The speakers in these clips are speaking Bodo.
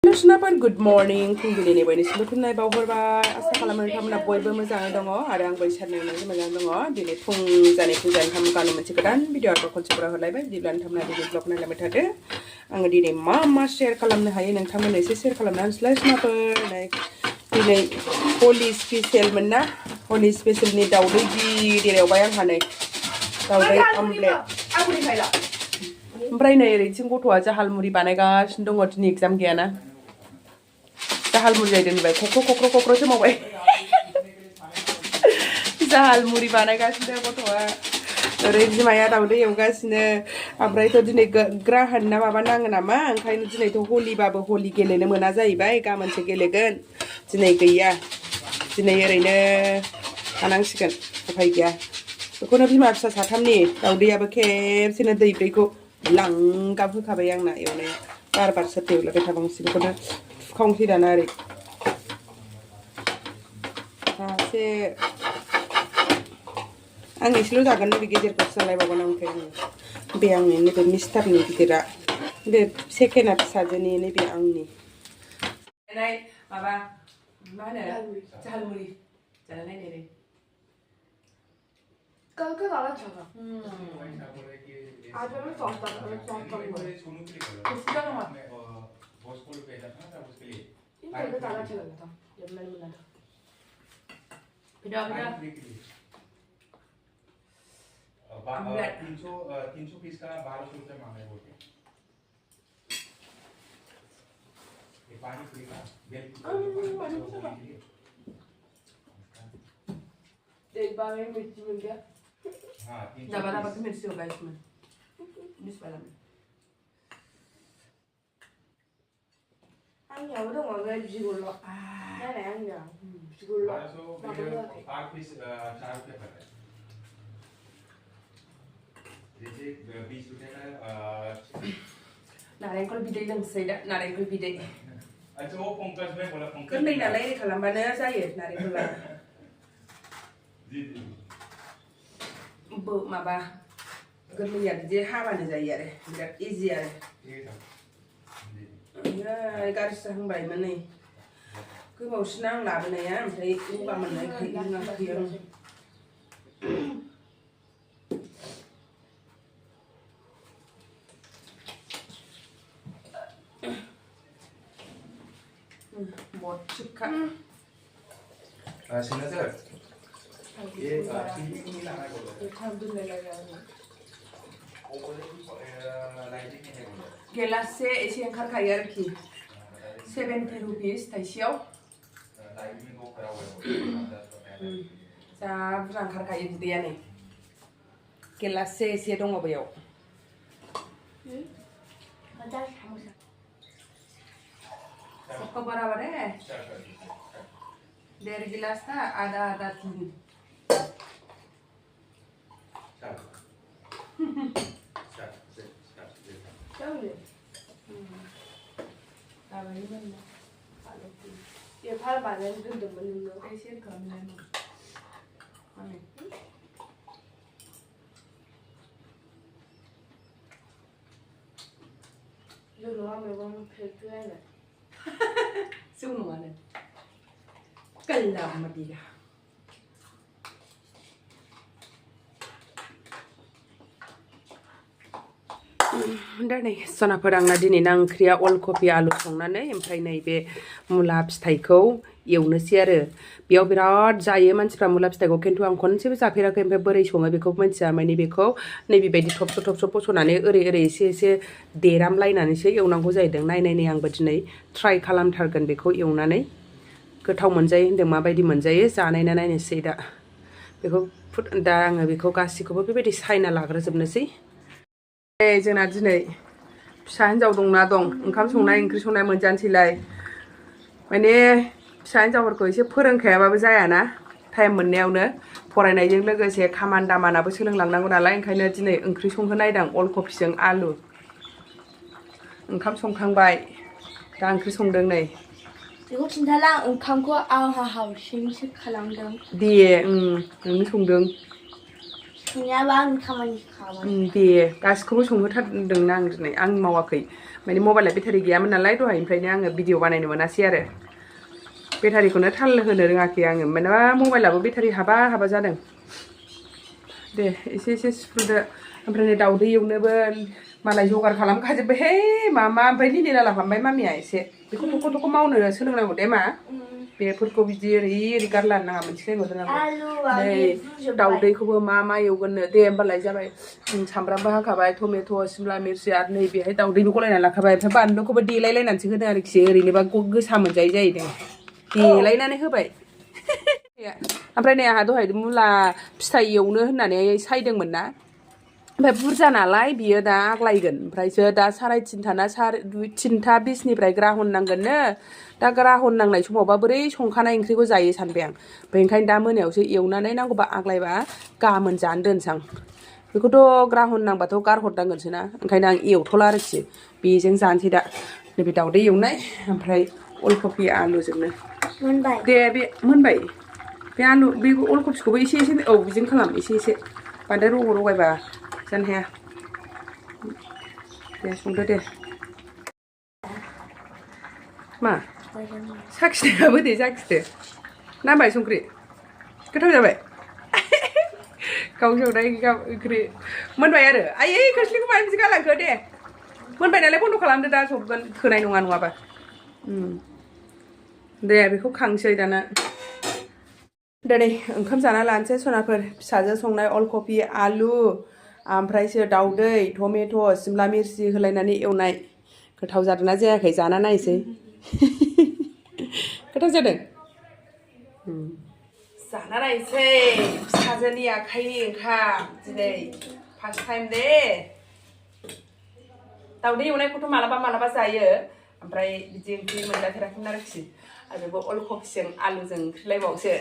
Listener, good morning. Fुंबिलिनि बयनिसिमबो खुलुमनाय बावहरबाय आसा खालामो नोंथांमोना बयबो मोजाङै दङ आरो आंबो इसोरनि अननायाव मोजाङै दङ दिनै फुंजानि नोंथांमोननो मोनसे गोदान भिडिअ आरो खनसेफोरा होलायबाय बिदिब्ला नोंथांमोना दिनै ब्लग नायलांबाय थादो आङो दिनै मा शेयार खालामनो हायो नोंथांमोननो एसे शेयार खालामना होनोसैलाय सिनाफोर दिनै हलि स्पेशेलमोन ना हलि स्पेशेलनि दाउदै गिदिर एवबाय आंहा नै दाउदै अमलेट ओमफ्राय नै ओरैथिं गथ'आ जाहालमुरि बानायगासिनो दङ दिनै एग्जाम गैयाना जाहालमुरि जायदोंबाय क'क्र' मावबाय जाहालमुरि बानायगासिनो गथ'आ ओरै बिमाया दाउदै एवगासिनो ओमफ्रायथ' दिनै ग्राहान ना माबा नाङो नामा ओंखायनो दिनैथ' हलिबाबो हलि गेलेनो मोना जाहैबाय गाबोनसो गेलेगोन दिनै गैया दिनै ओरैनो थानांसिगोन उफाय गैया बेखौनो बिमा फिसा साथामनि दाउदैयाबो खेबसेनो दैब्रैखौ लांगाब होखाबाय आंना एवनाया बार सोरथेवलायबाय थाबांसै बेखौनो थुखावनोसै दाना ओरै सासे आं एसेल' जागोन नैबे गेजेरखौ जालायबावगोन ओमफ्राय आङो बे आंनि नैबे मिस्टारनि गिदिरा बे सेकेन्डआ फिसाजोनि नैबे आंनि माबा मा होनो जाहालमुरि जाना नायनाय कल वाला छागा आज मैं सॉफ्ट करूंगा किसका नाम है बॉस को भेजा था ना उसके लिए इन पहले ताला चला था जब मैंने मिला था बेटा 300 पीस का 1200 रुपए मांगे बोल के ये पानी फ्री का एक बार में मिर्ची मिल गया हाँ दबा के मिर्ची होगा इसमें बिस्मिल्लाह में 아니 아무도 왜 지골로 네네 아니야 지골로 8 पीस 4 रुपए का है जैसे 20 रुपए का नारेंखल बिदै लोंसै दा नारेंखल बिदै अच्छा वो पंकज में बोला पंकज गोरलै नालाय ओरै खालामबानो जायो नारेंखला माबा गोरलैया बिदि हाबानो जायो आरो बिराद इजि आरो गाज्रि जाहांबायमोन नै गोबावसिन आं लाबोनाया ओमफ्राय गगा मोननायखाय लोङाखै आं बदसिखा सिग्नेचर ये सीवी को नहीं लाना बोला थाम दुले लगा लाइटिंग नहीं है बोला गेलाससे एसे ओंखारखायो आरोखि 70 रुपिस थाइसेयाव लाइटिंग को खराब हो जा बुरजा ओंखारखायो बिदैया नै गेलाससे एसे दङ बैयाव सबको बराबर है 1.5 गिलास था आधा 3 ये फाल बाने दुंदुं मोननो ऐसे खालामनानै माने जोंहा मैगं फेरफेरनाय जौ नङानो गल्ला मदिरा दा नै सनाफोर आंना दिनैना ओंख्रिया अल कफि आलु संनानै ओमफ्राय नैबे मुला फिथाइखौ एवनोसै आरो बेयाव बिराद जायो मानसिफ्रा मुला फिथाइखौ खिन्थु आं खनसेबो जाफेराखै ओमफ्राय बोरै सङो बेखौ मिन्थिया माने बेखौ नैबेबायदि थबस' बस'नानै ओरै एसे देरामलायनानैसो एवनांगौ जाहैदों नायनाय आंबो दिनै ट्राइ खालामथारगोन बेखौ एवनानै गोथाव मोनजायो होन्दों माबायदि मोनजायो जानायना नायनोसै दा बेखौ दा आङो बेखौ गासिखौबो बेबायदि सायना लाग्रोजोबनोसै जोंना दिनै फिसा हिन्जाव दंना दं ओंखाम संनाय ओंख्रि संनाय मोनजानोसैलाय माने फिसा हिन्जावफोरखौ एसे फोरोंखायाबाबो जायाना टाइम मोननायावनो फरायनायजों लोगोसे खामानि दामानाबो सोलोंलांनांगौ नालाय ओंखायनो दिनै ओंख्रि संहोनायदां अल कफिजों आलु ओंखाम संखांबाय दा ओंख्रि संदों नै बेखौ खिन्थाला ओंखामखौ आंहा हारसिंसो खालामदों दे नोंनो संदों संनायाबा आंनि खामानि खालामो दे गासिखौबो संहोथारदोंना आं दिनै आं मावाखै माने मबाइला बेटारि गैयामोन नालाय दहायनिफ्रायनो आङो भिडिअ बानायनो मोनासै आरो बेटारिखौनो थाल होनो रोङाखै आङो मानोबा मबाइलाबो बेटारि हाबा जादों दे एसे सुफुदो ओमफ्राय नै दाउदै एवनोबो मालाय जगार खालामखाजोब्बायहाय मामा ओमफ्राय निनेला लाफामबाय मामिया एसे बेखौ थख' मावनो सोलोंनांगौ दे मा बेफोरखौ बिदि ओरै गारलानो नाङा मोनसे रोंनांगौ नै दाउदैखौबो मा एवगोननो दे होमबालाय जाबाय सामब्रामबो हाखाबाय टमेट' सिमला मिरचि आरो नै बेहाय दाउदैबो गलायना लाखाबाय ओमफ्राय बानलुखौबो देलायलायनानैसो होदों आरोखि ओरैनोबा गोसा मोनजायो जाहैदों देलायनानै होबाय ओमफ्राय नै आंहा दहाय मुला फिथाइ एवनो होननानै सायदोंमोन ना ओमफ्राय बुरजा नालाय बियो दा आग्लायगोन ओमफ्रायसो दा 3:30 ना 3:20 ग्राहन नांगोननो दा ग्राहन नांनाय समावबा बोरै संखानाय ओंख्रिखौ जायो सानबाय आं ओमफ्राय ओंखायनो दा मोनायावसो एवनानै नांगौबा आग्लायबा गाबोन जानो दोनसां बेखौथ' ग्राहन नांबाथ' गारहरनांगोनसो ना ओंखायनो आं एवथ'ला आरोखि बेजों जानोसै दा नैबे दाउदै एवनाय ओमफ्राय अलकपि आलुजोंनो दे बे मोनबाय बे आलु बे अलकपिखौबो एसे औ बिदिनो खालाम एसे बांद्राय रगायबा जानो हाया दे संदो दे मा साखिनायाबो दे साखिदो नांबाय संख्रि गोथाव जाबाय गाव संनाय ओंख्रि मोनबाय आरो आयै खोस्लिखौ मानो बिदि गालांखो दे मोनबाय नालाय बन्द' खालामदो दा सबगोन थोनाय नङाबा दे बेखौ खांसै दाना दिनै ओंखाम जाना लानोसै सनाफोर फिसाजो संनाय अलकपि आलु ओमफ्रायसो दाउदै टमेट' सिमला मिरचि होलायनानै एवनाय गोथाव जादोंना जायाखै जाना नायसै गोथाव जादों जाना नायसै फिसाजोनि आखाइनि ओंखाम दिनै फार्स्ट टाइम दे दाउदै एवनायखौथ' मालाबा जायो ओमफ्राय बिदि ओंख्रि मोनजाफेराखैमोन आरोखि आरोबो अलकपिजों आलुजों ओंख्रिलायबावसो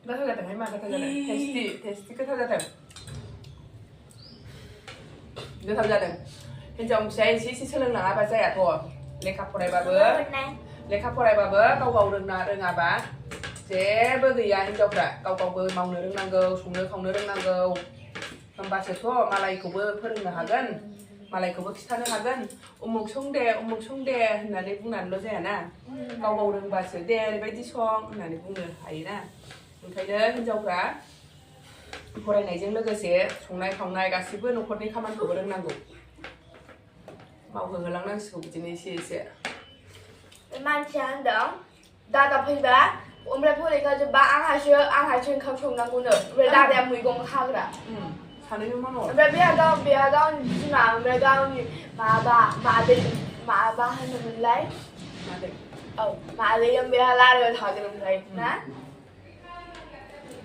गोथाव जादोंहाय मा गोथाव जादों टेस्टि गोथाव जादों हिन्जाव फिसाया एसे सोलोंलाङाबा जायाथ' लेखा फरायबाबो गाव रोङाबा जेबो गैया हिन्जावफ्रा गावबो मावनो रोंनांगौ संनो खावनो रोंनांगौ होमबासोथ' मालायखौबो फोरोंनो हागोन मालायखौबो खिथानो हागोन उमुक सं दे होननानै बुंनानैल' जायाना गाव रोंबासो दे ओरैबायदि सं होननानै बुंनो हायोना ओंखायनो हिन्जावफ्रा फरायनायजों लोगोसे संनाय खावनाय गासिबो न'खरनि खामानिखौबो रोंनांगौ मावहोलांनांसिगौ बिदिनो एसे मानसिया होनदों दादा फैबा ओमफ्राय फरिखाजोबबा आंहासो ओंखाम संनांगौनो ओमफ्राय दादाया मैगं हाग्रा सानैबो मा मावो ओमफ्राय बेहा गावनि बिमा ओमफ्राय गावनि माबा होनोमोनलाय मादैजों बेहा रायज्लायबाय थागोन ओमफ्राय ना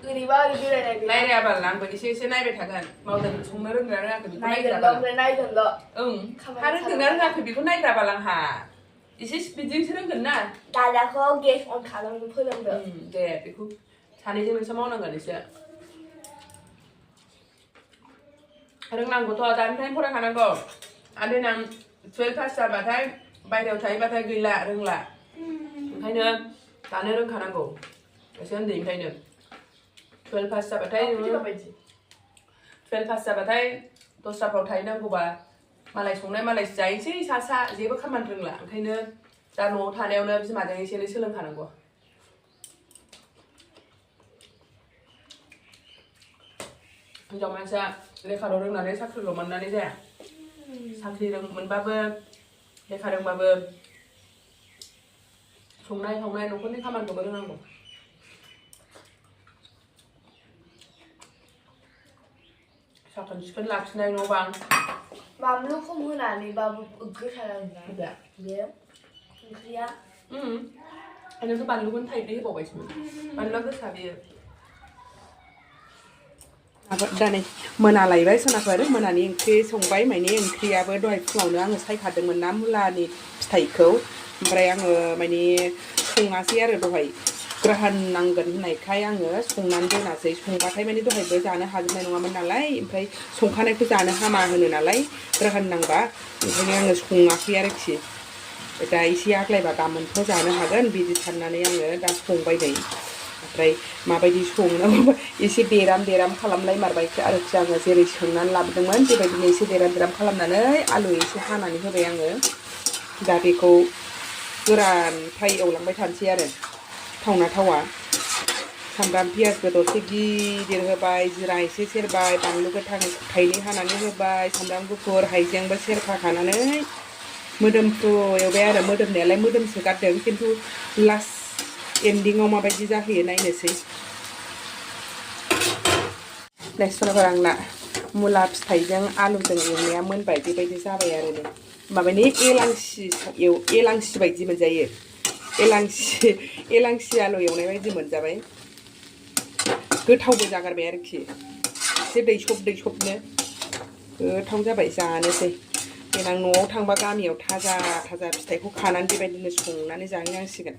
ओरैबा ओरै बेरायनाय रायज्लायाबाल आंबो एसे नायबाय थागोन मावदों संनो रोंदोंना रोङाखै बेखौ नायगोनल' हा रोंदोंना रोङाखै बेखौ नायग्राबाल आंहा एसे बिदिसो रोंगोन ना दादाखौ गेस अन खालामनो फोरोंदों दे बेखौ सानैजों नोंसो मावनांगोन एसे रोंनांगौथ' दानिफ्रायनो फरायखानांगौ आरो देनां 12 पास जाबाथाय बायहेरायाव थाहैबाथाय गैला रोंला ओंखायनो दानो रोंखानांगौ एसे उन्दैनिफ्रायनो 12 पास जाबाथाय 12 पास जाबाथाय दस्राफ्राव थाहैनांगौबा मालाय संनाय मालाय जायैसै सा जेबो खामानि रोंला ओंखायनो दा न'आव थानायावनो बिमाजों एसे एनै सोलोंखानांगौ हिन्जाव मानसिया लेखाल' रोंनानै साख्रिल' मोननानै जाया साख्रि मोनबाबो लेखा रोंबाबो संनाय खावनाय न'खरनि खामानिखौबो रोंनांगौ साखोन सिखोन लाखिनाय न' बां बानलु खम होनानैबाबो गोसा जायोना बे ओंख्रिया नोंथ' बानलुखौनो थाइब्रै होबावबायसोमोन बानलुआ गोसा बेयो दा नै मोनालायबाय सनाफोर मोनानि ओंख्रि संबाय माने ओंख्रियाबो दहाय फुङावनो आङो सायखादोंमोन ना मुलानि फिथाइखौ ओमफ्राय आङो माने सङासै आरो दहाय ग्रहण नांगोन होननायखाय आङो संनानै दोनासै संबाथाय माने दहायबो जानो हाजोबनाय नङामोन नालाय ओमफ्राय संखानायखौ जानो हामा होनो नालाय ग्रहण नांबा ओंखायनो आङो सङाखै आरोखि दा एसे आग्लायबा गाबोनथ' जानो हागोन बिदि साननानै आङो दा संबाय नै ओमफ्राय माबायदि संनांगौ एसे बेराम खालामलायमारबाय आरोखि आङो जेरै सोंनानै लाबोदोंमोन बेबायदिनो एसे बेराम खालामनानै आलु एसे हानानै होबाय आङो दा बेखौ गोरान फ्राय एवलांबाय थानोसै आरो थावना थावा सामब्राम पियासबो दरसे गिदिर होबाय जिरा एसे सेरबाय बानलु गोथां थाइनै हानानै होबाय सामब्राम गुफुर हाइजेंबो सेरफाखानानै मोदोमफ्रु एवबाय आरो मोदोमनायालाय मोदोमसोगारदों खिन्थु लास्ट एन्डिङाव माबायदि जाहैयो नायनोसै नेक्स्टफोर आंना मुला फिथाइजों आलुजों एवनाया मोनबाय बेबायदि जाबाय आरो नै माबानि एलांसि बायदि मोनजायो एलांसि आलु एवनाय बायदि मोनजाबाय गोथावबो जागारबाय आरोखि एसे दैसबनो गोथाव जाबाय जानोसै देनां न'आव थांबा गामियाव थाजा फिथाइखौ खानानै बेबायदिनो संनानै जाहैनांसिगोन